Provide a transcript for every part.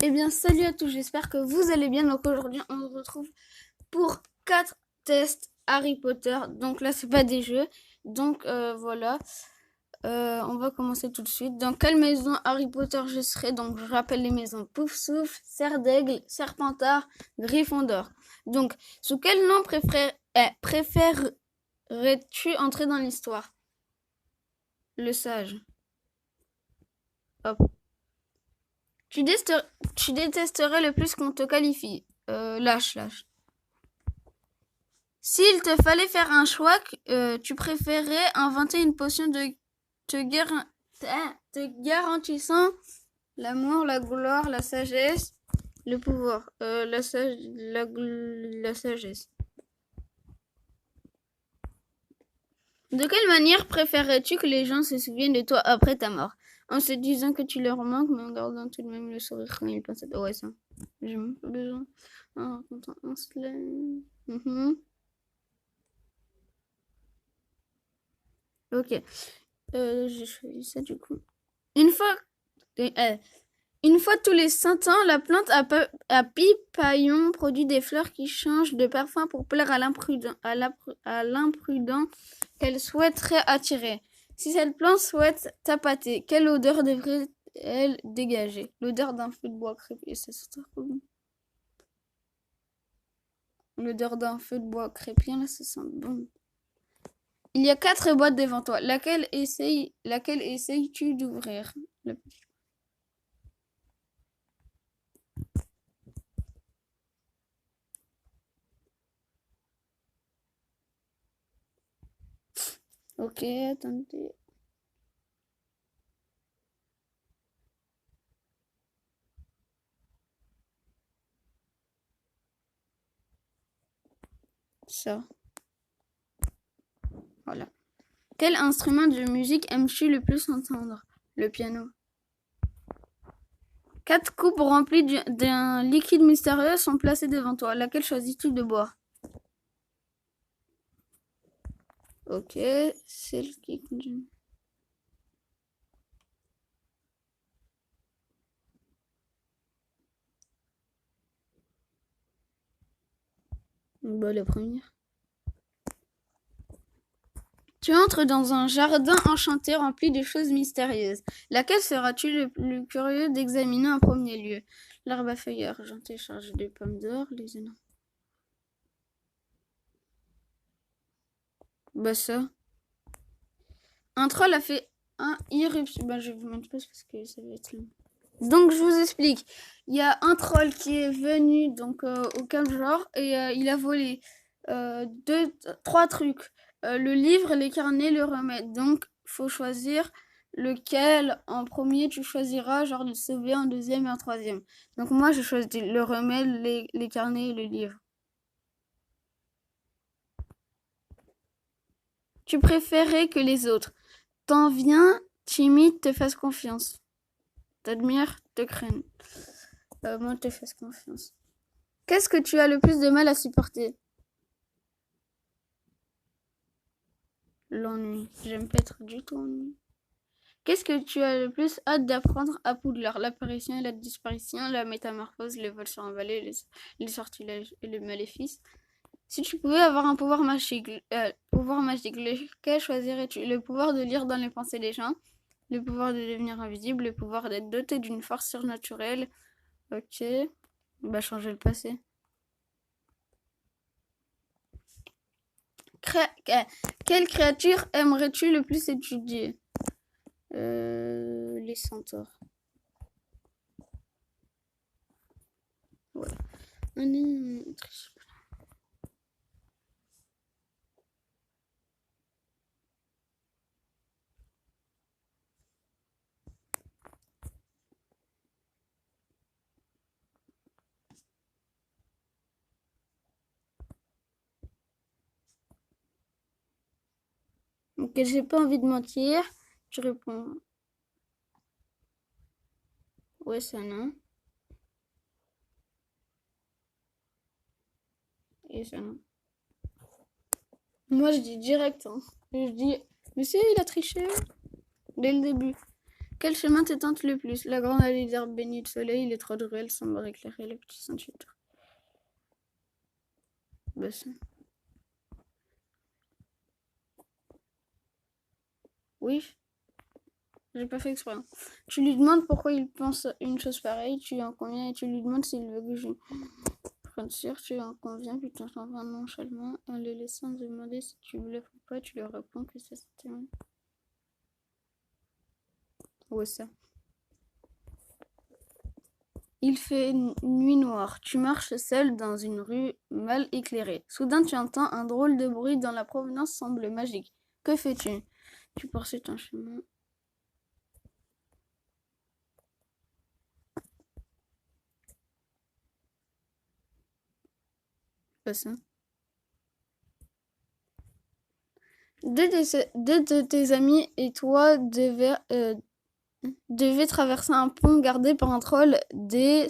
Eh bien, salut à tous, j'espère que vous allez bien. Donc aujourd'hui, on se retrouve pour 4 tests Harry Potter. Donc là, c'est pas des jeux. Donc voilà, on va commencer tout de suite. Dans quelle maison Harry Potter je serai? Donc je rappelle les maisons Poufsouffle, Serre d'Aigle, Serpentard, Gryffondor. Donc, sous quel nom préférerais-tu entrer dans l'histoire? Le sage. Hop. Tu, détester- Tu détesterais le plus qu'on te qualifie. Lâche. S'il te fallait faire un choix, tu préférais inventer une potion te, guéri- te garantissant l'amour, la gloire, la sagesse, le pouvoir. La sagesse. De quelle manière préférerais-tu que les gens se souviennent de toi après ta mort? En se disant que tu leur manques, mais en gardant tout de même le sourire quand ils pensent à toi. Ouais, ça. J'ai même pas besoin. En racontant un slam. Ok. J'ai choisi ça du coup. Une fois, euh, une fois tous les 100 ans, la plante à pipaillon produit des fleurs qui changent de parfum pour plaire à l'imprudent qu'elle souhaiterait attirer. Si cette plante souhaite t'appâter, quelle odeur devrait-elle dégager? L'odeur d'un feu de bois crépuscule. Ça sent trop bon. L'odeur d'un feu de bois crépuscule, là, ça sent bon. Il y a 4 boîtes devant toi. Laquelle essayes-tu d'ouvrir? Ok, attendez. Ça, voilà. Quel instrument de musique aimes-tu le plus entendre? Le piano. 4 coupes remplies d'un liquide mystérieux sont placées devant toi. Laquelle choisis-tu de boire? Ok, celle qui conduit. Bah, la première. Tu entres dans un jardin enchanté rempli de choses mystérieuses. Laquelle seras-tu le plus curieux d'examiner en premier lieu? L'herbe à feuilles argentées chargée de pommes d'or, les énormes. Bah ça. Un troll a fait un irruption. Bah je vous montre pas parce que ça va être long. Donc je vous explique. Il y a un troll qui est venu donc au Cap Genre et il a volé trois trucs. Le livre, les carnets, le remède. Donc faut choisir lequel en premier tu choisiras, genre le sauver en deuxième et en troisième. Donc moi je choisis le remède, les carnets et le livre. Tu préférais que les autres t'en viens, timide, te fassent confiance. T'admires, te craignent. Moi te fasse confiance. Qu'est-ce que tu as le plus de mal à supporter? L'ennui. J'aime pas être du tout ennuyé. Qu'est-ce que tu as le plus hâte d'apprendre à Poudlard? L'apparition et la disparition, la métamorphose, le vol sur un balai, les sortilèges et les maléfices. Si tu pouvais avoir un pouvoir magique, lequel choisirais-tu? Le pouvoir de lire dans les pensées des gens, le pouvoir de devenir invisible, le pouvoir d'être doté d'une force surnaturelle. Ok, bah changer le passé. Quelle créature aimerais-tu le plus étudier? Les centaures. Ouais. Ok, j'ai pas envie de mentir. Tu réponds. Ouais, ça non. Et ça non. Moi, je dis direct. Hein. Je dis, monsieur, il a triché dès le début. Quel chemin te tente le plus? La grande allée d'herbes bénies de soleil, les trois de ruelles semblent éclairer le petit Saint-Hubert. Bah ça. Oui, j'ai pas fait exprès. Tu lui demandes pourquoi il pense une chose pareille, tu en conviens et tu lui demandes s'il veut que je prenne sûr, tu en conviens, puis tu t'en vas nonchalamment en le laissant demander si tu bluffes ou pas, tu lui réponds que ça se termine. Ouais, ça. Il fait nuit noire. Tu marches seul dans une rue mal éclairée. Soudain, tu entends un drôle de bruit dont la provenance semble magique. Que fais-tu? Tu poursuis ton chemin. Pas ça. Deux de tes amis et toi devaient traverser un pont gardé par un troll des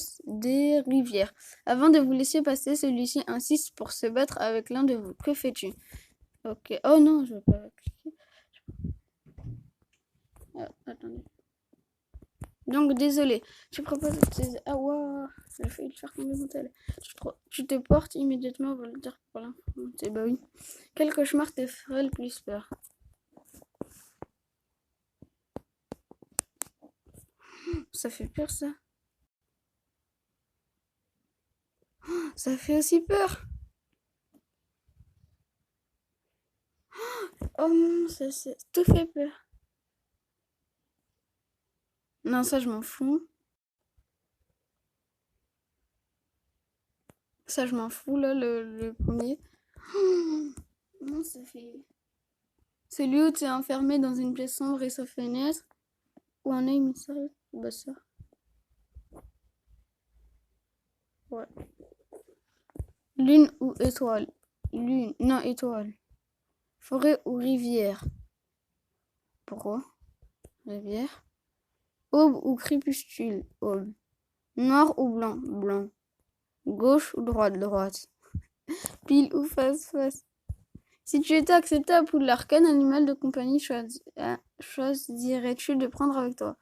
rivières. Avant de vous laisser passer, celui-ci insiste pour se battre avec l'un de vous. Que fais-tu? Ok. Oh non, je vais pas cliquer. Ah, attendez. Donc, désolé. Tu proposes tes... Ah, waouh. J'ai failli le faire tomber mon tel. Tu te portes immédiatement volontaire pour l'informer. Bah oui. Quel cauchemar te ferait le plus peur? Ça fait peur, ça. Ça fait aussi peur. Oh non, ça tout fait peur. Non, ça, je m'en fous. Ça, je m'en fous, là, le premier. Oh, non, ça fait... Celui où tu es enfermé dans une pièce sombre et sans fenêtre. Ou un œil mystérieux. Bah ça. Ouais. Lune ou étoile? Lune, non, étoile. Forêt ou rivière? Pourquoi? Rivière. Aube ou crépuscule? Aube. Noir ou blanc? Blanc. Gauche ou droite? Droite. Pile ou face? Face. Si tu étais accepté à Poudlard, quel animal de compagnie choisirais-tu de prendre avec toi?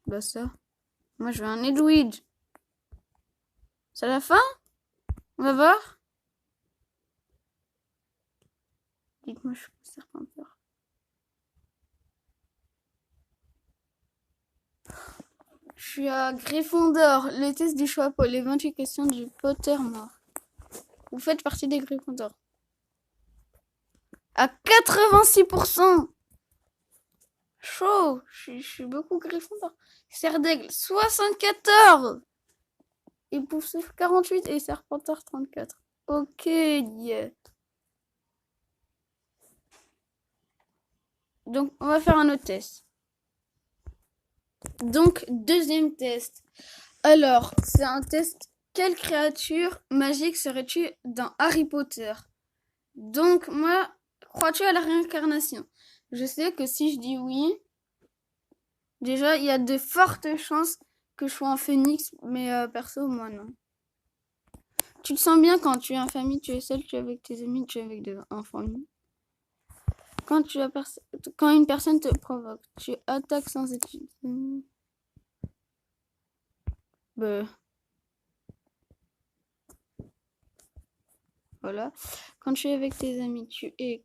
Bah ça. Moi, je veux un Edwidge. C'est la fin? On va voir? Dites-moi, je suis pas Serpentard. Je suis à Gryffondor. Le test du choix pour les 28 questions du Pottermore. Vous faites partie des Gryffondor. À 86%. Chaud. Je suis beaucoup Gryffondor. Serdaigle, 74. Et Poufsouffle, 48. Et Serpentard, 34. Ok. Yeah. Donc, on va faire un autre test. Donc, deuxième test. Alors, c'est un test. Quelle créature magique serais-tu dans Harry Potter? Donc, moi, crois-tu à la réincarnation? Je sais que si je dis oui, déjà, il y a de fortes chances que je sois un phénix, mais perso, moi, non. Tu te sens bien quand tu es en famille, tu es seul, tu es avec tes amis, tu es avec en famille. Quand une personne te provoque, tu attaques sans étude. Bah, voilà. Quand tu es avec tes amis, tu es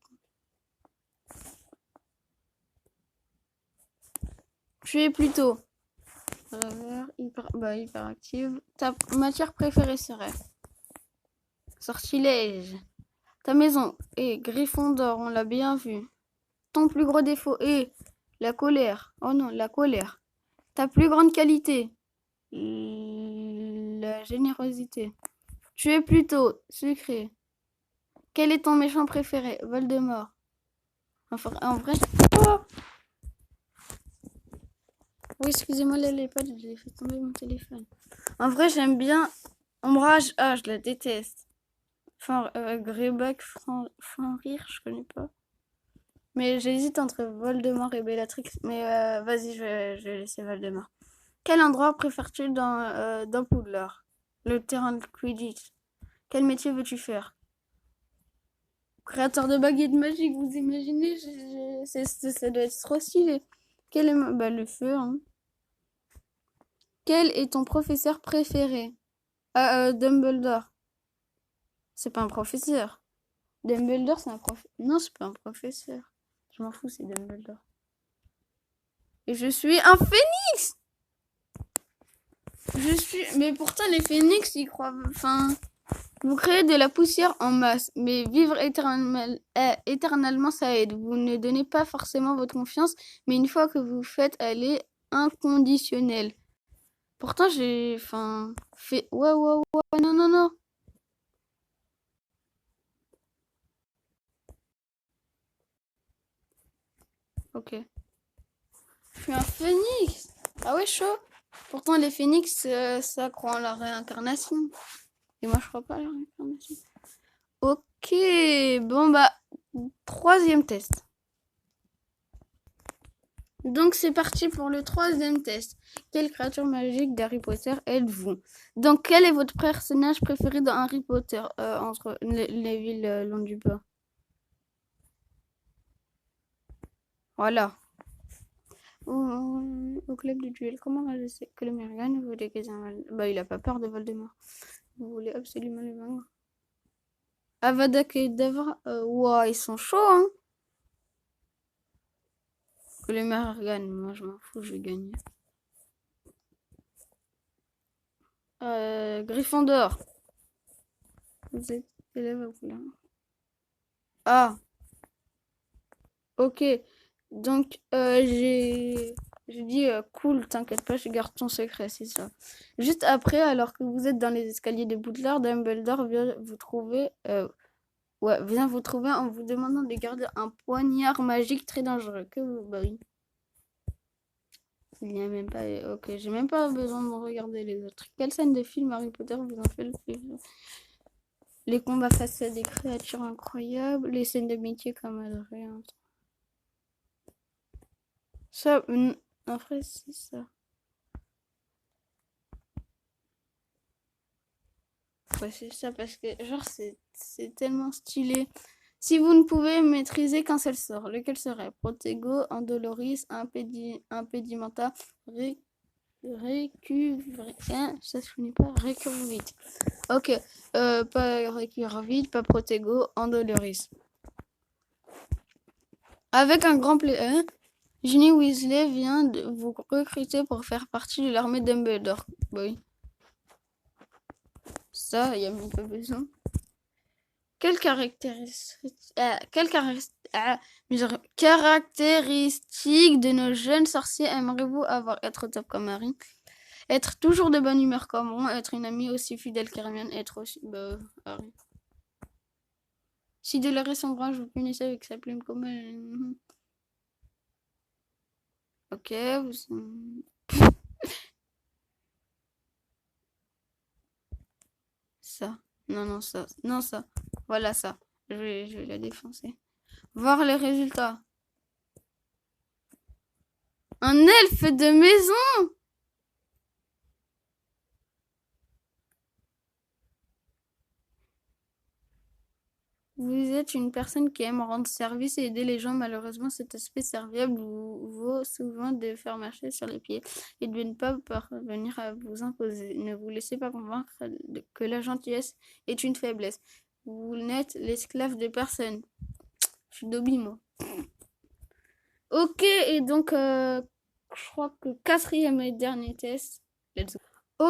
plutôt hyperactive. Ta matière préférée serait sortilège. Ta maison est Gryffondor, on l'a bien vu. Ton plus gros défaut est la colère. Oh non, la colère. Ta plus grande qualité, la générosité. Tu es plutôt sucré. Quel est ton méchant préféré? Voldemort. En vrai... Oh, oui, excusez-moi les potes, j'ai fait tomber mon téléphone. En vrai, j'aime bien Ombrage. Ah, je la déteste. Enfin, Greyback, Fenrir, je connais pas. Mais j'hésite entre Voldemort et Bellatrix. Mais vas-y, je vais laisser Voldemort. Quel endroit préfères-tu dans Poudlard? Le terrain de Quidditch. Quel métier veux-tu faire? Créateur de baguettes magiques, vous imaginez? Ça doit être trop stylé. Quel est bah, le feu, hein. Quel est ton professeur préféré? Dumbledore. C'est pas un professeur. Dumbledore, c'est un professeur. Non, c'est pas un professeur. Je m'en fous, c'est Dumbledore. Et je suis un phénix. Mais pourtant, les phénix, ils croient. Enfin, vous créez de la poussière en masse, mais vivre éternellement, ça aide. Vous ne donnez pas forcément votre confiance, mais une fois que vous faites, elle est inconditionnelle. Pourtant, j'ai. Enfin. Fait. Ouais, ouais, ouais, non, non, non. Ok. Je suis un phénix. Ah ouais, chaud. Pourtant, les phénix, ça croit en la réincarnation. Et moi, je crois pas à la réincarnation. Ok. Bon, bah, troisième test. Donc, c'est parti pour le troisième test. Quelle créature magique d'Harry Potter êtes-vous? Donc, quel est votre personnage préféré dans Harry Potter entre les villes Londubat? Voilà. Au club du duel, comment je sais que le Mergan vous déguise un Voldemort? Bah, il a pas peur de Voldemort. Vous voulez absolument le vaincre. Avada Kedavra, wow, ils sont chauds, hein. Que le Mergan, moi je m'en fous, je vais gagner. Gryffondor. Vous êtes élève à Poulain. Ah, ok. Donc, j'ai dit cool, t'inquiète pas, je garde ton secret, c'est ça. Juste après, alors que vous êtes dans les escaliers de Poudlard, Dumbledore vient vous trouver en vous demandant de garder un poignard magique très dangereux. Que vous, bah oui. Il n'y a même pas. Ok, j'ai même pas besoin de regarder les autres. Quelle scène de film Harry Potter vous en fait le plus? Les combats face à des créatures incroyables, les scènes d'amitié comme Adrien. Ça, en vrai, c'est ça. Ouais, c'est ça parce que, genre, c'est tellement stylé. Si vous ne pouvez maîtriser qu'un seul sort, lequel serait? Protego, Andoloris, Impedimenta, ça se finit pas, récure vite. Ok, pas récure vite, pas Protego, Andoloris. Avec un grand plaisir, Ginny Weasley vient de vous recruter pour faire partie de l'armée Dumbledore. Oui. Ça, il n'y a même pas besoin. Quelles caractéristiques de nos jeunes sorciers aimeriez-vous avoir? Être top comme Harry, être toujours de bonne humeur comme Ron, être une amie aussi fidèle qu'Hermione, être aussi... Bah, Harry. Si Dolores son bras, je vous punissais avec sa plume comme... Ok, vous... Ça. Non, non, ça. Non, ça. Voilà ça. Je vais la défoncer. Voir les résultats. Un elfe de maison. Vous êtes une personne qui aime rendre service et aider les gens. Malheureusement, cet aspect serviable vous vaut souvent de faire marcher sur les pieds et de ne pas parvenir à vous imposer. Ne vous laissez pas convaincre que la gentillesse est une faiblesse. Vous n'êtes l'esclave de personne. Je suis Dobby, moi. Ok, et donc, je crois que quatrième et dernier test. Let's go.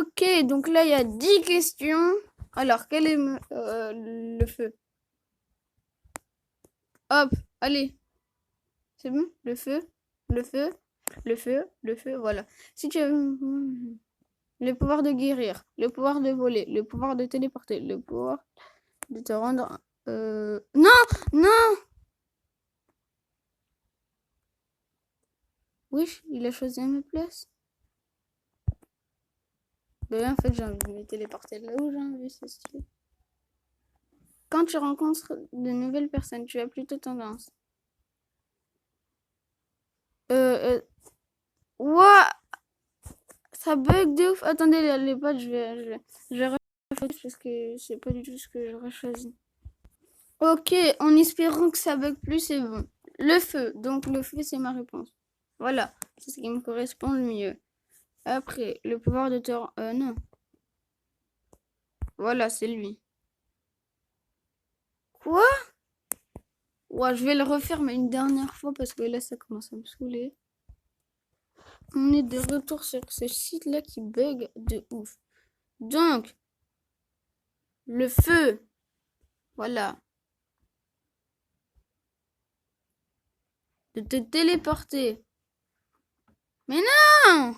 Ok, donc là, il y a 10 questions. Alors, quel est le feu? Hop, allez. C'est bon? Le feu, le feu, le feu, le feu, voilà. Si tu as le pouvoir de guérir, le pouvoir de voler, le pouvoir de téléporter, le pouvoir de te rendre... Non! Non! Oui, il a choisi à ma place. Ben, en fait, j'ai envie de me téléporter là où j'ai envie, c'est stylé. Quand tu rencontres de nouvelles personnes, tu as plutôt tendance. Ouah! Ça bug de ouf. Attendez, les potes, je vais refaire parce que c'est pas du tout ce que j'aurais choisi. Ok, en espérant que ça bug plus, c'est bon. Le feu. Donc, le feu, c'est ma réponse. Voilà. C'est ce qui me correspond le mieux. Après, le pouvoir de terreur. Non. Voilà, c'est lui. Quoi? Ouais, je vais le refaire, mais une dernière fois parce que là, ça commence à me saouler. On est de retour sur ce site-là qui bug de ouf. Donc, le feu. Voilà. De te téléporter. Mais non!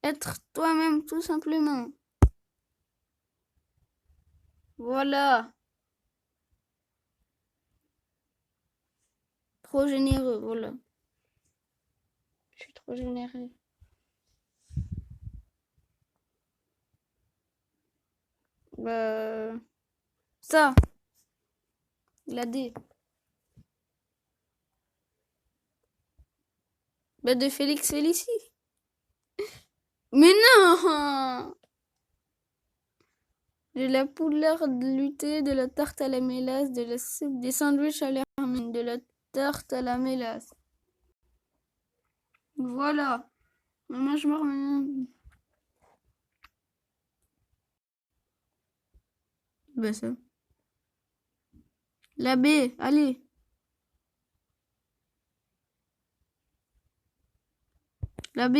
Être toi-même, tout simplement. Voilà. Trop généreux, voilà. Je suis trop généreux. Bah, ça, la D. Bah, de Félix Félicie. Mais non! De la poudre de lutter, de la tarte à la mélasse, de la soupe, des sandwichs à l'hermine, de la tarte à la mélasse. Voilà. Moi, je me remets. Bah, ça. La B, allez. La B.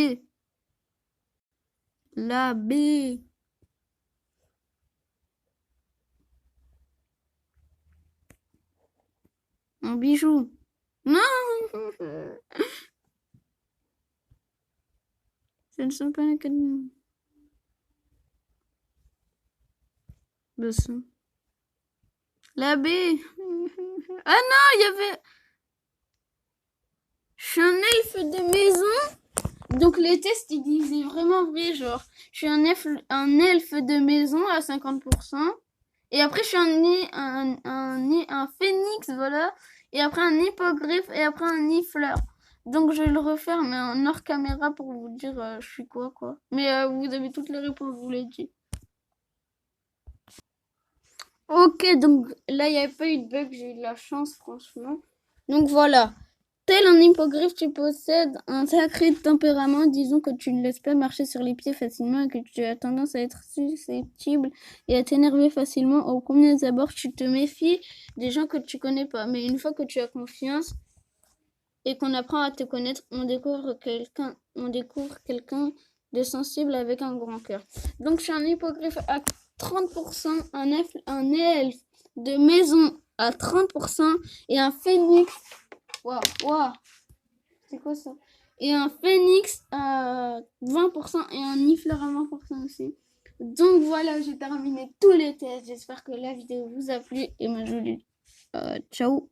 La B. Un bijou. Non! Ce ne sont pas les cadeaux. Bah, ça. La B. Ah non, il y avait. Je suis un elfe de maison. Donc les tests, ils disaient vraiment vrai, genre, je suis un elfe de maison à 50%. Et après, je suis un phénix, voilà. Et après, un hippogriffe. Et après, un nifleur. Donc, je vais le refaire, mais en hors caméra pour vous dire je suis quoi. Mais vous avez toutes les réponses, je vous l'ai dit. Ok, donc là, il n'y avait pas eu de bug, j'ai eu de la chance, franchement. Donc voilà. Tel un hippogriffe, tu possèdes un sacré tempérament. Disons que tu ne laisses pas marcher sur les pieds facilement et que tu as tendance à être susceptible et à t'énerver facilement. Au premier abord, tu te méfies des gens que tu connais pas. Mais une fois que tu as confiance et qu'on apprend à te connaître, on découvre quelqu'un de sensible avec un grand cœur. Donc, je suis un hippogriffe à 30%, un elfe de maison à 30% et un phénix. Waouh. C'est quoi ça? Et un phénix à 20% et un nifleur à 20% aussi. Donc voilà, j'ai terminé tous les tests. J'espère que la vidéo vous a plu et moi je vous dis ciao.